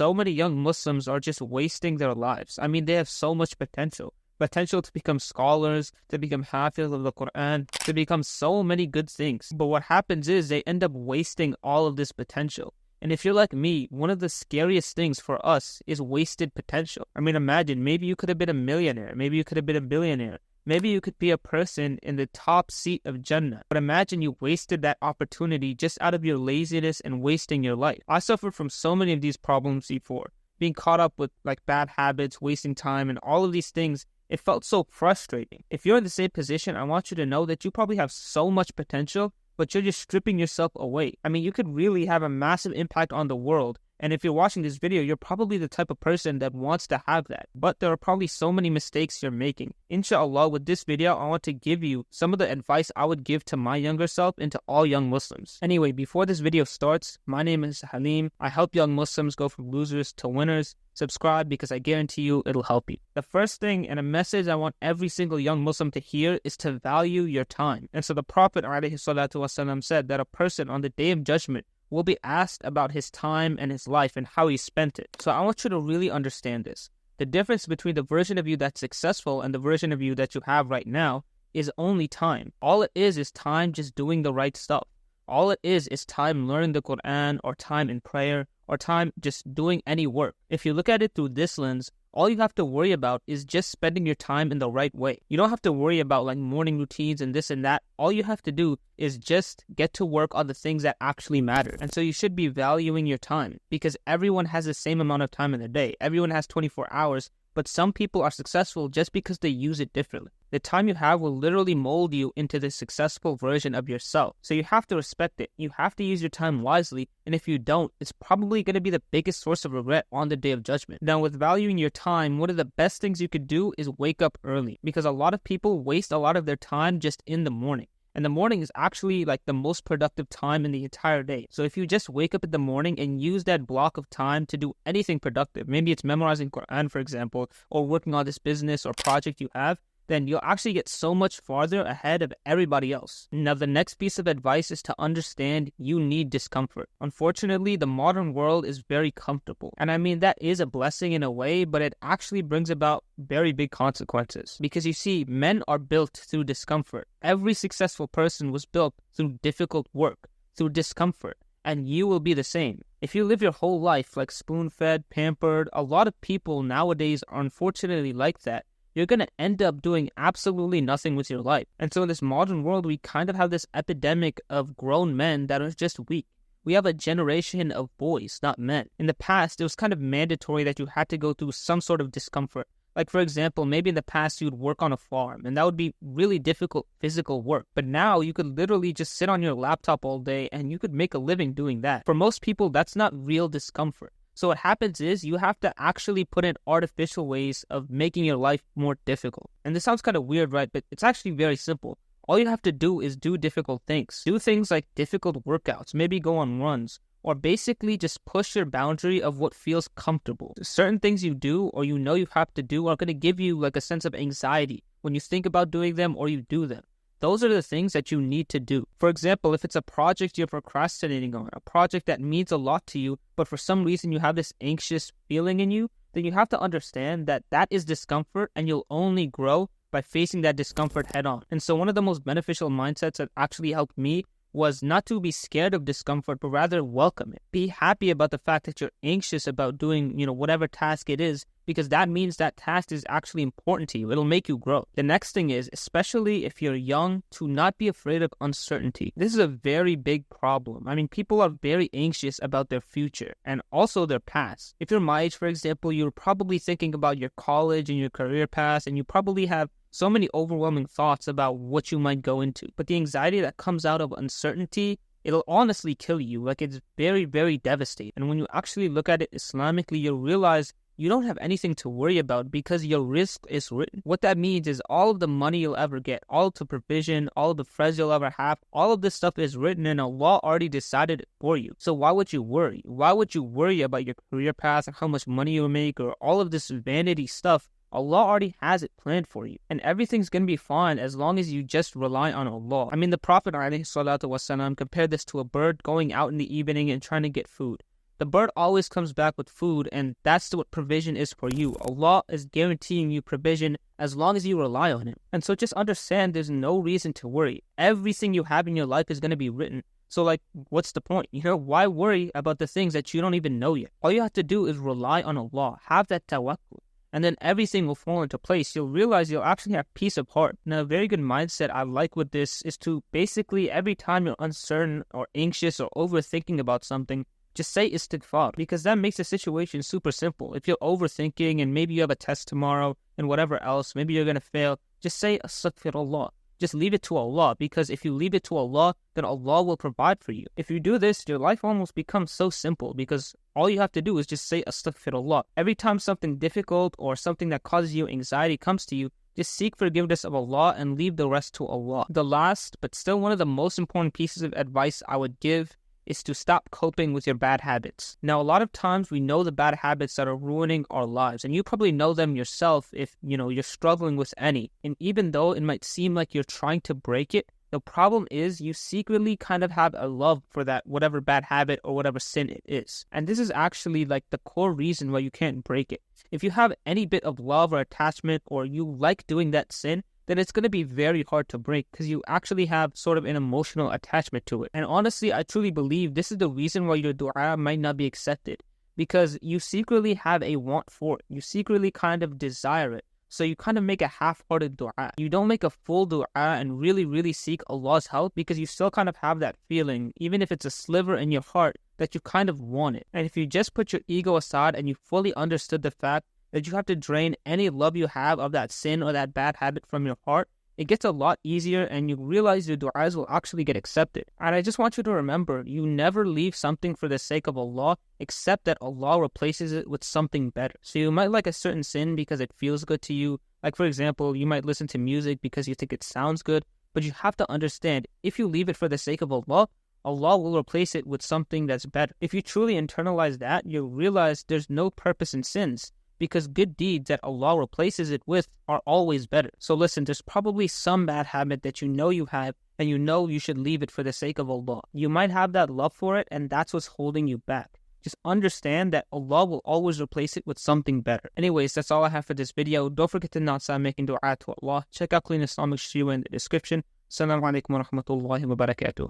so many young Muslims are just wasting their lives. I mean, they have so much potential. Potential to become scholars, to become hafiz of the Quran, to become so many good things. But what happens is they end up wasting all of this potential. And if you're like me, one of the scariest things for us is wasted potential. I mean, imagine, maybe you could have been a millionaire. Maybe you could have been a billionaire. Maybe you could be a person in the top seat of Jannah. But imagine you wasted that opportunity just out of your laziness and wasting your life. I suffered from so many of these problems before. Being caught up with like bad habits, wasting time, and all of these things. It felt so frustrating. If you're in the same position, I want you to know that you probably have so much potential, but you're just stripping yourself away. I mean, you could really have a massive impact on the world. And if you're watching this video, you're probably the type of person that wants to have that. But there are probably so many mistakes you're making. Inshallah, with this video, I want to give you some of the advice I would give to my younger self and to all young Muslims. Anyway, before this video starts, my name is Halim. I help young Muslims go from losers to winners. Subscribe because I guarantee you it'll help you. The first thing and a message I want every single young Muslim to hear is to value your time. And so the Prophet ﷺ said that a person on the Day of Judgment will be asked about his time and his life and how he spent it. So I want you to really understand this. The difference between the version of you that's successful and the version of you that you have right now is only time. All it is time just doing the right stuff. All it is time learning the Quran or time in prayer or time just doing any work. If you look at it through this lens, all you have to worry about is just spending your time in the right way. You don't have to worry about like morning routines and this and that. All you have to do is just get to work on the things that actually matter. And so you should be valuing your time because everyone has the same amount of time in their day. Everyone has 24 hours, but some people are successful just because they use it differently. The time you have will literally mold you into the successful version of yourself. So you have to respect it. You have to use your time wisely. And if you don't, it's probably going to be the biggest source of regret on the Day of Judgment. Now, with valuing your time, one of the best things you could do is wake up early. Because a lot of people waste a lot of their time just in the morning. And the morning is actually like the most productive time in the entire day. So if you just wake up in the morning and use that block of time to do anything productive, maybe it's memorizing Quran, for example, or working on this business or project you have, then you'll actually get so much farther ahead of everybody else. Now, the next piece of advice is to understand you need discomfort. Unfortunately, the modern world is very comfortable. And I mean, that is a blessing in a way, but it actually brings about very big consequences. Because you see, men are built through discomfort. Every successful person was built through difficult work, through discomfort. And you will be the same. If you live your whole life like spoon-fed, pampered, a lot of people nowadays are unfortunately like that. You're going to end up doing absolutely nothing with your life. And so in this modern world, we kind of have this epidemic of grown men that are just weak. We have a generation of boys, not men. In the past, it was kind of mandatory that you had to go through some sort of discomfort. Like, for example, maybe in the past, you'd work on a farm, and that would be really difficult physical work. But now, you could literally just sit on your laptop all day, and you could make a living doing that. For most people, that's not real discomfort. So what happens is you have to actually put in artificial ways of making your life more difficult. And this sounds kind of weird, right? But it's actually very simple. All you have to do is do difficult things. Do things like difficult workouts, maybe go on runs, or basically just push your boundary of what feels comfortable. Certain things you do or you know you have to do are going to give you like a sense of anxiety when you think about doing them or you do them. Those are the things that you need to do. For example, if it's a project you're procrastinating on, a project that means a lot to you, but for some reason you have this anxious feeling in you, then you have to understand that that is discomfort and you'll only grow by facing that discomfort head on. And so one of the most beneficial mindsets that actually helped me was not to be scared of discomfort, but rather welcome it. Be happy about the fact that you're anxious about doing, whatever task it is, because that means that task is actually important to you. It'll make you grow. The next thing is, especially if you're young, to not be afraid of uncertainty. This is a very big problem. I mean, people are very anxious about their future and also their past. If you're my age, for example, you're probably thinking about your college and your career path, and you probably have so many overwhelming thoughts about what you might go into. But the anxiety that comes out of uncertainty, it'll honestly kill you. Like, it's very, very devastating. And when you actually look at it Islamically, you'll realize you don't have anything to worry about because your risk is written. What that means is all of the money you'll ever get, all of the provision, all of the friends you'll ever have, all of this stuff is written and Allah already decided it for you. So why would you worry? Why would you worry about your career path and how much money you'll make or all of this vanity stuff? Allah already has it planned for you. And everything's going to be fine as long as you just rely on Allah. I mean, the Prophet ﷺ compared this to a bird going out in the evening and trying to get food. The bird always comes back with food, and that's what provision is for you. Allah is guaranteeing you provision as long as you rely on Him. And so just understand there's no reason to worry. Everything you have in your life is going to be written. So what's the point? Why worry about the things that you don't even know yet? All you have to do is rely on Allah. Have that tawakkul. And then everything will fall into place. You'll realize you'll actually have peace of heart. Now, a very good mindset I like with this is to basically every time you're uncertain or anxious or overthinking about something, just say istighfar, because that makes the situation super simple. If you're overthinking and maybe you have a test tomorrow and whatever else, maybe you're going to fail, just say astaghfirullah. Just leave it to Allah, because if you leave it to Allah, then Allah will provide for you. If you do this, your life almost becomes so simple, because all you have to do is just say astaghfirullah. Every time something difficult or something that causes you anxiety comes to you, just seek forgiveness of Allah and leave the rest to Allah. The last, but still one of the most important pieces of advice I would give is to stop coping with your bad habits. Now, a lot of times we know the bad habits that are ruining our lives, and you probably know them yourself if, you're struggling with any. And even though it might seem like you're trying to break it, the problem is you secretly kind of have a love for that whatever bad habit or whatever sin it is. And this is actually the core reason why you can't break it. If you have any bit of love or attachment, or you like doing that sin, then it's going to be very hard to break, because you actually have sort of an emotional attachment to it. And honestly, I truly believe this is the reason why your dua might not be accepted, because you secretly have a want for it. You secretly kind of desire it. So you kind of make a half-hearted dua. You don't make a full dua and really, really seek Allah's help, because you still kind of have that feeling, even if it's a sliver in your heart, that you kind of want it. And if you just put your ego aside and you fully understood the fact that you have to drain any love you have of that sin or that bad habit from your heart, it gets a lot easier, and you realize your du'as will actually get accepted. And I just want you to remember, you never leave something for the sake of Allah, except that Allah replaces it with something better. So you might like a certain sin because it feels good to you. Like, for example, you might listen to music because you think it sounds good, but you have to understand, if you leave it for the sake of Allah, Allah will replace it with something that's better. If you truly internalize that, you'll realize there's no purpose in sins, because good deeds that Allah replaces it with are always better. So listen, there's probably some bad habit that you have, and you should leave it for the sake of Allah. You might have that love for it, and that's what's holding you back. Just understand that Allah will always replace it with something better. Anyways, that's all I have for this video. Don't forget to not stop making dua to Allah. Check out Clean Islamic Shiva in the description. Assalamu alaikum wa rahmatullahi wa barakatuh.